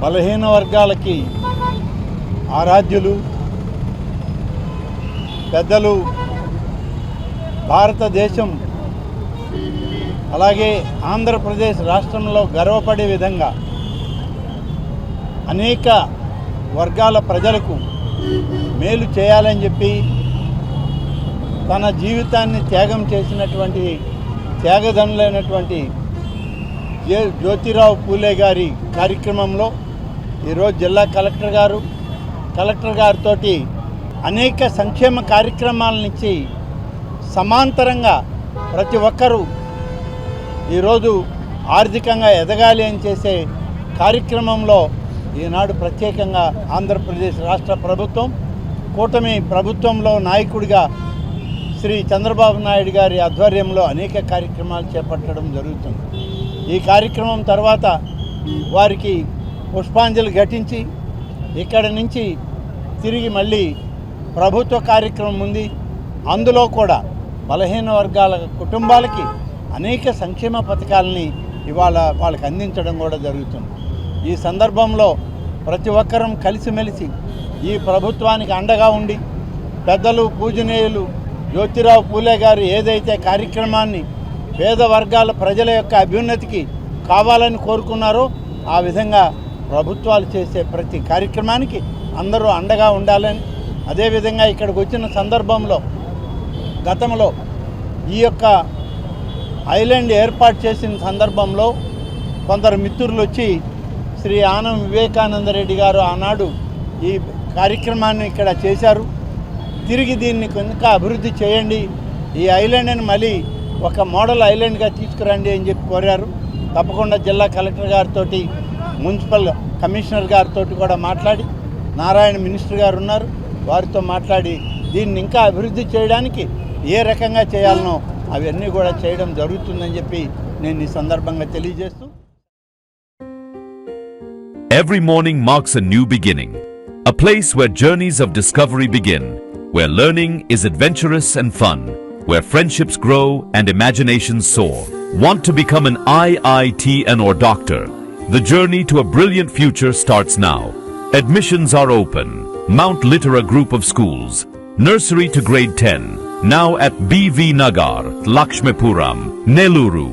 బలహీన వర్గాలకి ఆరాధ్యులు, పెద్దలు, భారతదేశం అలాగే ఆంధ్రప్రదేశ్ రాష్ట్రంలో గర్వపడే విధంగా అనేక వర్గాల ప్రజలకు మేలు చేయాలని చెప్పి తన జీవితాన్ని త్యాగం చేసినటువంటి త్యాగధనులైనటువంటి జ్యోతిరావు పూలే గారి కార్యక్రమంలో ఈరోజు జిల్లా కలెక్టర్ గారితో అనేక సంక్షేమ కార్యక్రమాల నుంచి సమాంతరంగా ప్రతి ఒక్కరూ ఈరోజు ఆర్థికంగా ఎదగాలి అని చేసే కార్యక్రమంలో ఈనాడు ప్రత్యేకంగా ఆంధ్రప్రదేశ్ రాష్ట్ర ప్రభుత్వం కూటమి ప్రభుత్వంలో నాయకుడిగా శ్రీ చంద్రబాబు నాయుడు గారి ఆధ్వర్యంలో అనేక కార్యక్రమాలు చేపట్టడం జరుగుతుంది. ఈ కార్యక్రమం తర్వాత వారికి పుష్పాంజలి ఘటించి ఇక్కడి నుంచి తిరిగి మళ్ళీ ప్రభుత్వ కార్యక్రమం ఉంది. అందులో కూడా బలహీన వర్గాల కుటుంబాలకి అనేక సంక్షేమ పథకాలని ఇవాళ వాళ్ళకి అందించడం కూడా జరుగుతుంది. ఈ సందర్భంలో ప్రతి ఒక్కరం కలిసిమెలిసి ఈ ప్రభుత్వానికి అండగా ఉండి పెద్దలు పూజనీయులు జ్యోతిరావు పూలే గారు ఏదైతే కార్యక్రమాన్ని పేద వర్గాల ప్రజల యొక్క అభ్యున్నతికి కావాలని కోరుకున్నారో ఆ విధంగా ప్రభుత్వాలు చేసే ప్రతి కార్యక్రమానికి అందరూ అండగా ఉండాలని, అదేవిధంగా ఇక్కడికి వచ్చిన సందర్భంలో గతంలో ఈ యొక్క ఐలాండ్ ఏర్పాటు చేసిన సందర్భంలో కొందరు మిత్రులు వచ్చి శ్రీ ఆనం వివేకానందరెడ్డి గారు ఆనాడు ఈ కార్యక్రమాన్ని ఇక్కడ చేశారు. తిరిగి దీన్ని ఇంకా అభివృద్ధి చేయండి, ఈ ఐలాండ్ని మళ్ళీ ఒక మోడల్ ఐలాండ్గా తీసుకురండి అని చెప్పి కోరారు. తప్పకుండా జిల్లా కలెక్టర్ గారితో, మున్సిపల్ కమిషనర్ గారితో కూడా మాట్లాడి, నారాయణ మినిస్టర్ గారు ఉన్నారు, వారితో మాట్లాడి దీన్ని ఇంకా అభివృద్ధి చేయడానికి ఏ రకంగా చేయాలనో అవన్నీ కూడా చేయడం జరుగుతుందని చెప్పి నేను ఈ సందర్భంగా తెలియజేస్తూ, Every morning marks a new beginning, a place where journeys of discovery begin, where learning is adventurous and fun, where friendships grow and imaginations soar. Want to become an IITN or doctor? The journey to a brilliant future starts now. Admissions are open. Mount Litera Group of Schools, nursery to grade 10, now at BV Nagar, Lakshmipuram, Neluru.